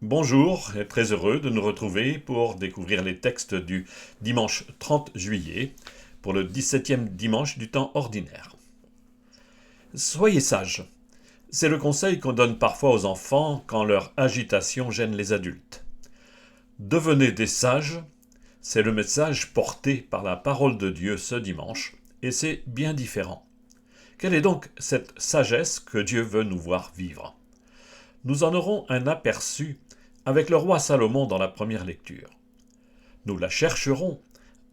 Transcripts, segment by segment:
Bonjour et très heureux de nous retrouver pour découvrir les textes du dimanche 30 juillet pour le 17e dimanche du temps ordinaire. Soyez sages. C'est le conseil qu'on donne parfois aux enfants quand leur agitation gêne les adultes. Devenez des sages, c'est le message porté par la parole de Dieu ce dimanche, et c'est bien différent. Quelle est donc cette sagesse que Dieu veut nous voir vivre? Nous en aurons un aperçu avec le roi Salomon dans la première lecture. Nous la chercherons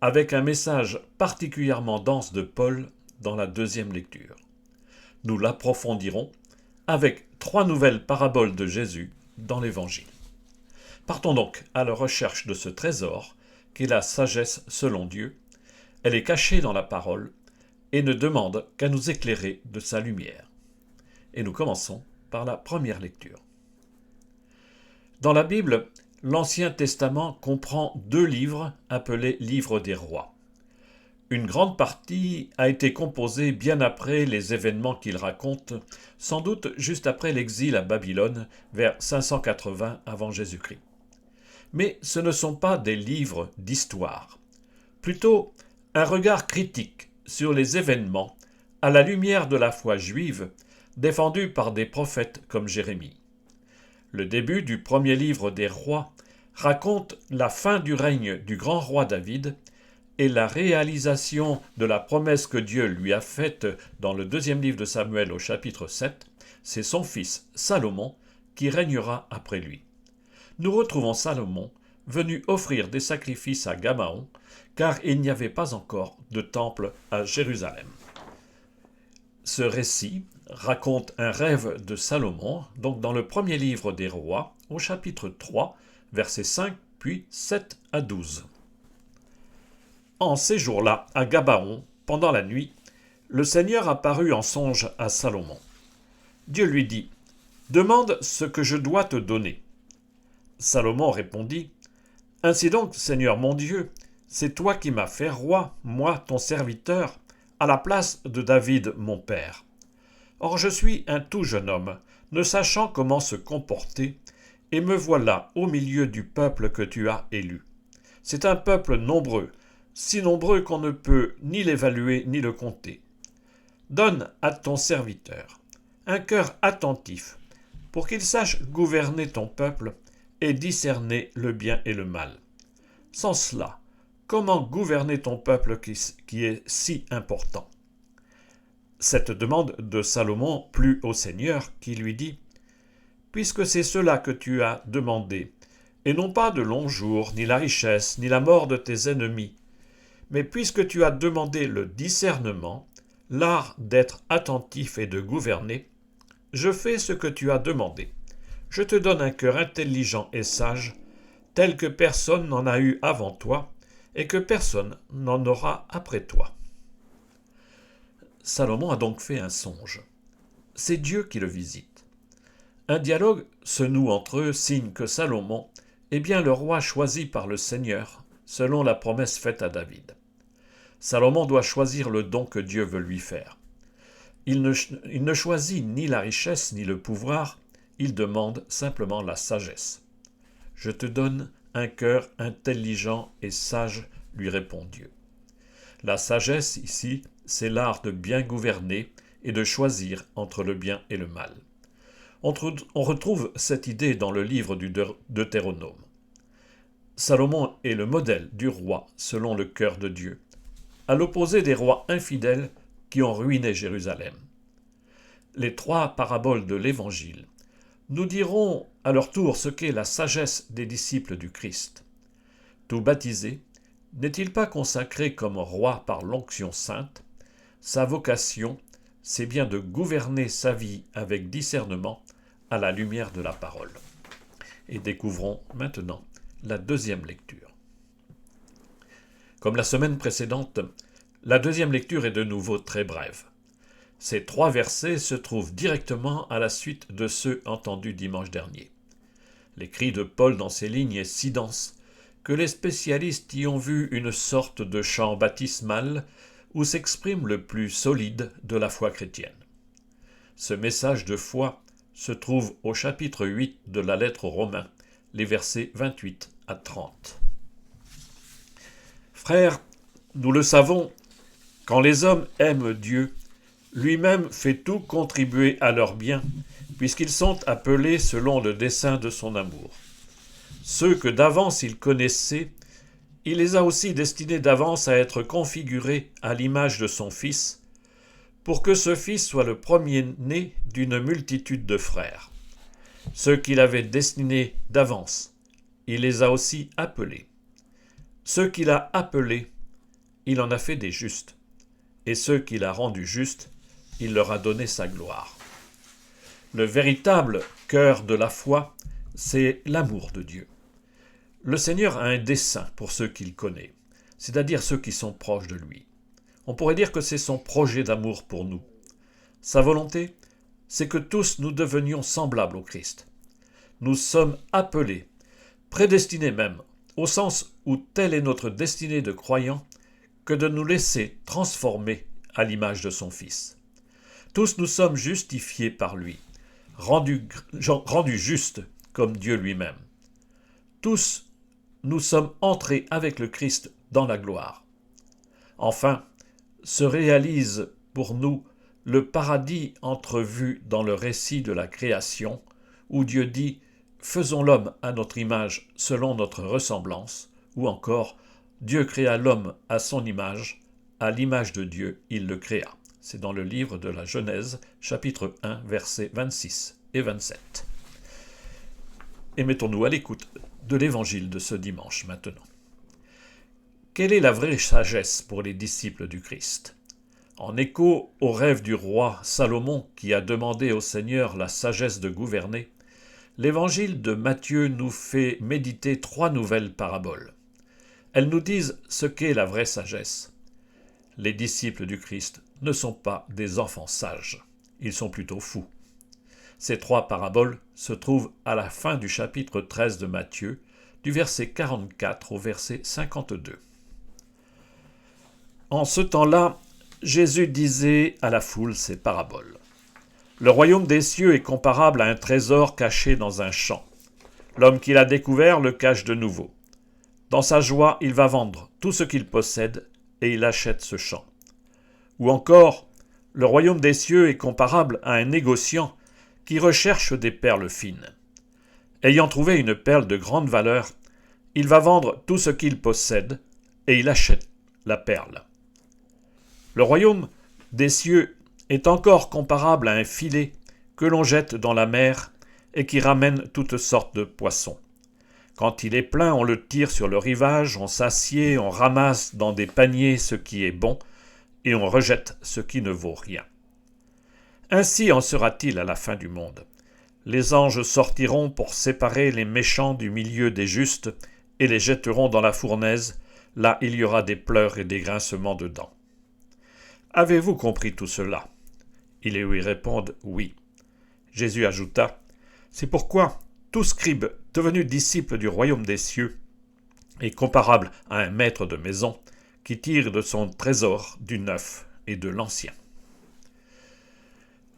avec un message particulièrement dense de Paul dans la deuxième lecture. Nous l'approfondirons avec 3 nouvelles paraboles de Jésus dans l'Évangile. Partons donc à la recherche de ce trésor qu'est la sagesse selon Dieu. Elle est cachée dans la parole et ne demande qu'à nous éclairer de sa lumière. Et nous commençons par la première lecture. Dans la Bible, l'Ancien Testament comprend 2 livres appelés livres des rois. Une grande partie a été composée bien après les événements qu'il raconte, sans doute juste après l'exil à Babylone vers 580 avant Jésus-Christ. Mais ce ne sont pas des livres d'histoire, plutôt un regard critique sur les événements à la lumière de la foi juive défendue par des prophètes comme Jérémie. Le début du premier livre des rois raconte la fin du règne du grand roi David et la réalisation de la promesse que Dieu lui a faite dans le deuxième livre de Samuel au chapitre 7, c'est son fils Salomon qui régnera après lui. Nous retrouvons Salomon venu offrir des sacrifices à Gabaon, car il n'y avait pas encore de temple à Jérusalem. Ce récit raconte un rêve de Salomon, donc dans le premier livre des rois, au chapitre 3, versets 5 puis 7 à 12. En ces jours-là, à Gabaon, pendant la nuit, le Seigneur apparut en songe à Salomon. Dieu lui dit : « Demande ce que je dois te donner. » Salomon répondit : « Ainsi donc, Seigneur mon Dieu, c'est toi qui m'as fait roi, moi, ton serviteur, à la place de David, mon père. Or je suis un tout jeune homme, ne sachant comment se comporter, et me voilà au milieu du peuple que tu as élu. C'est un peuple nombreux, si nombreux qu'on ne peut ni l'évaluer ni le compter. Donne à ton serviteur un cœur attentif, pour qu'il sache gouverner ton peuple et discerner le bien et le mal. Sans cela, comment gouverner ton peuple qui est si important ? » Cette demande de Salomon plut au Seigneur, qui lui dit : « Puisque c'est cela que tu as demandé, et non pas de longs jours, ni la richesse, ni la mort de tes ennemis, mais puisque tu as demandé le discernement, l'art d'être attentif et de gouverner, je fais ce que tu as demandé. Je te donne un cœur intelligent et sage, tel que personne n'en a eu avant toi, et que personne n'en aura après toi. » Salomon a donc fait un songe. C'est Dieu qui le visite. Un dialogue se noue entre eux, signe que Salomon est bien le roi choisi par le Seigneur, selon la promesse faite à David. Salomon doit choisir le don que Dieu veut lui faire. Il ne choisit ni la richesse ni le pouvoir, il demande simplement la sagesse. « Je te donne un cœur intelligent et sage, lui répond Dieu. » La sagesse, ici, c'est l'art de bien gouverner et de choisir entre le bien et le mal. On retrouve cette idée dans le livre du Deutéronome. Salomon est le modèle du roi selon le cœur de Dieu, à l'opposé des rois infidèles qui ont ruiné Jérusalem. Les 3 paraboles de l'Évangile nous diront à leur tour ce qu'est la sagesse des disciples du Christ. Tout baptisé n'est-il pas consacré comme roi par l'onction sainte ? Sa vocation, c'est bien de gouverner sa vie avec discernement à la lumière de la parole. Et découvrons maintenant la deuxième lecture. Comme la semaine précédente, la deuxième lecture est de nouveau très brève. Ces 3 versets se trouvent directement à la suite de ceux entendus dimanche dernier. L'écrit de Paul dans ces lignes est si dense que les spécialistes y ont vu une sorte de chant baptismal où s'exprime le plus solide de la foi chrétienne. Ce message de foi se trouve au chapitre 8 de la lettre aux Romains, les versets 28 à 30. Frères, nous le savons, quand les hommes aiment Dieu, lui-même fait tout contribuer à leur bien, puisqu'ils sont appelés selon le dessein de son amour. Ceux que d'avance il connaissait, il les a aussi destinés d'avance à être configurés à l'image de son Fils, pour que ce Fils soit le premier-né d'une multitude de frères. Ceux qu'il avait destinés d'avance, il les a aussi appelés. Ceux qu'il a appelés, il en a fait des justes. Et ceux qu'il a rendus justes, il leur a donné sa gloire. Le véritable cœur de la foi, c'est l'amour de Dieu. Le Seigneur a un dessein pour ceux qu'il connaît, c'est-à-dire ceux qui sont proches de lui. On pourrait dire que c'est son projet d'amour pour nous. Sa volonté, c'est que tous nous devenions semblables au Christ. Nous sommes appelés, prédestinés même, au sens où telle est notre destinée de croyants, que de nous laisser transformer à l'image de son Fils. Tous nous sommes justifiés par lui, rendus justes comme Dieu lui-même. Tous nous sommes entrés avec le Christ dans la gloire. Enfin, se réalise pour nous le paradis entrevu dans le récit de la création, où Dieu dit « Faisons l'homme à notre image selon notre ressemblance » ou encore « Dieu créa l'homme à son image, à l'image de Dieu il le créa ». C'est dans le livre de la Genèse, chapitre 1, versets 26 et 27. Et mettons-nous à l'écoute de l'évangile de ce dimanche maintenant. Quelle est la vraie sagesse pour les disciples du Christ ? En écho au rêve du roi Salomon qui a demandé au Seigneur la sagesse de gouverner, l'évangile de Matthieu nous fait méditer 3 nouvelles paraboles. Elles nous disent ce qu'est la vraie sagesse. Les disciples du Christ ne sont pas des enfants sages, ils sont plutôt fous. Ces 3 paraboles se trouvent à la fin du chapitre 13 de Matthieu, du verset 44 au verset 52. En ce temps-là, Jésus disait à la foule ces paraboles. Le royaume des cieux est comparable à un trésor caché dans un champ. L'homme qui l'a découvert le cache de nouveau. Dans sa joie, il va vendre tout ce qu'il possède et il achète ce champ. Ou encore, le royaume des cieux est comparable à un négociant qui recherche des perles fines. Ayant trouvé une perle de grande valeur, il va vendre tout ce qu'il possède et il achète la perle. Le royaume des cieux est encore comparable à un filet que l'on jette dans la mer et qui ramène toutes sortes de poissons. Quand il est plein, on le tire sur le rivage, on s'assied, on ramasse dans des paniers ce qui est bon et on rejette ce qui ne vaut rien. Ainsi en sera-t-il à la fin du monde. Les anges sortiront pour séparer les méchants du milieu des justes et les jetteront dans la fournaise. Là, il y aura des pleurs et des grincements de dents. Avez-vous compris tout cela ? Ils lui répondent oui. Jésus ajouta, c'est pourquoi tout scribe devenu disciple du royaume des cieux est comparable à un maître de maison qui tire de son trésor du neuf et de l'ancien.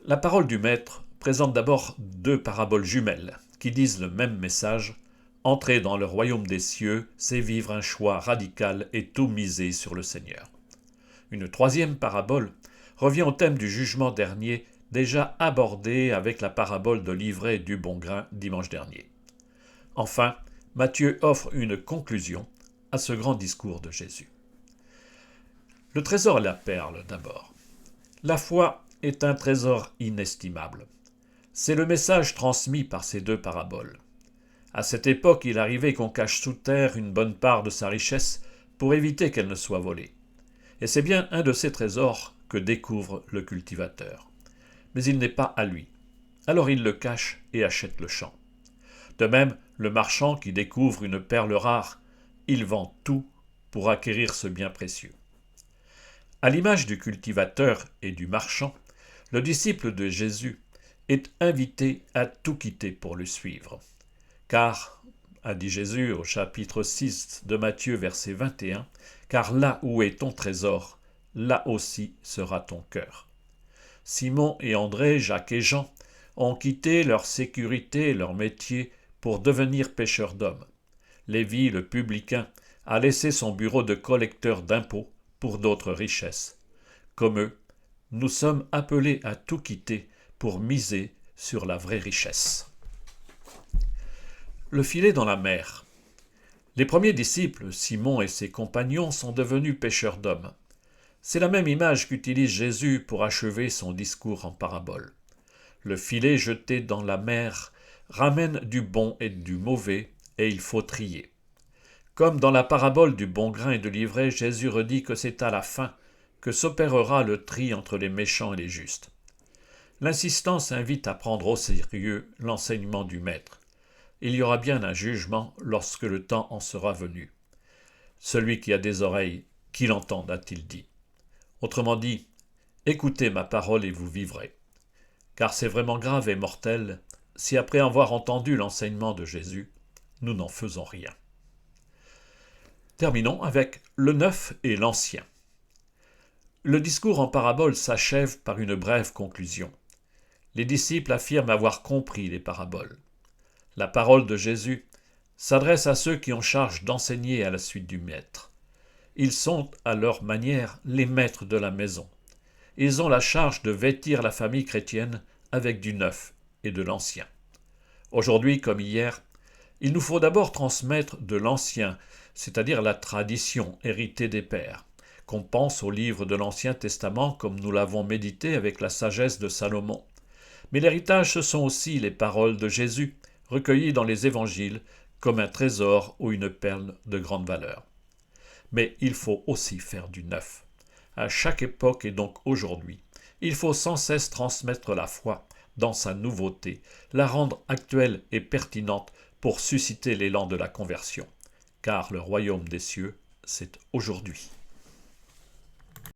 La parole du Maître présente d'abord 2 paraboles jumelles qui disent le même message. Entrer dans le royaume des cieux, c'est vivre un choix radical et tout miser sur le Seigneur. Une 3e parabole revient au thème du jugement dernier, déjà abordé avec la parabole de l'ivraie du bon grain dimanche dernier. Enfin, Matthieu offre une conclusion à ce grand discours de Jésus. Le trésor et la perle d'abord. La foi est un trésor inestimable. C'est le message transmis par ces 2 paraboles. À cette époque, il arrivait qu'on cache sous terre une bonne part de sa richesse pour éviter qu'elle ne soit volée. Et c'est bien un de ces trésors que découvre le cultivateur. Mais il n'est pas à lui. Alors il le cache et achète le champ. De même, le marchand qui découvre une perle rare, il vend tout pour acquérir ce bien précieux. À l'image du cultivateur et du marchand, le disciple de Jésus est invité à tout quitter pour le suivre. Car, a dit Jésus au chapitre 6 de Matthieu, verset 21, « Car là où est ton trésor, là aussi sera ton cœur. » Simon et André, Jacques et Jean ont quitté leur sécurité et leur métier pour devenir pêcheur d'hommes. Lévi, le publicain, a laissé son bureau de collecteur d'impôts pour d'autres richesses. Comme eux, nous sommes appelés à tout quitter pour miser sur la vraie richesse. Le filet dans la mer. Les premiers disciples, Simon et ses compagnons, sont devenus pêcheurs d'hommes. C'est la même image qu'utilise Jésus pour achever son discours en parabole. Le filet jeté dans la mer ramène du bon et du mauvais, et il faut trier. Comme dans la parabole du bon grain et de l'ivraie, Jésus redit que c'est à la fin que s'opérera le tri entre les méchants et les justes. L'insistance invite à prendre au sérieux l'enseignement du Maître. Il y aura bien un jugement lorsque le temps en sera venu. Celui qui a des oreilles, qu'il entende, a-t-il dit. Autrement dit, écoutez ma parole et vous vivrez. Car c'est vraiment grave et mortel si après avoir entendu l'enseignement de Jésus, nous n'en faisons rien. Terminons avec le neuf et l'ancien. Le discours en parabole s'achève par une brève conclusion. Les disciples affirment avoir compris les paraboles. La parole de Jésus s'adresse à ceux qui ont charge d'enseigner à la suite du Maître. Ils sont, à leur manière, les maîtres de la maison. Ils ont la charge de vêtir la famille chrétienne avec du neuf et de l'ancien. Aujourd'hui, comme hier, il nous faut d'abord transmettre de l'ancien, c'est-à-dire la tradition héritée des pères, qu'on pense au livre de l'Ancien Testament comme nous l'avons médité avec la sagesse de Salomon. Mais l'héritage, ce sont aussi les paroles de Jésus, recueillies dans les évangiles comme un trésor ou une perle de grande valeur. Mais il faut aussi faire du neuf. À chaque époque et donc aujourd'hui, il faut sans cesse transmettre la foi dans sa nouveauté, la rendre actuelle et pertinente pour susciter l'élan de la conversion. Car le royaume des cieux, c'est aujourd'hui.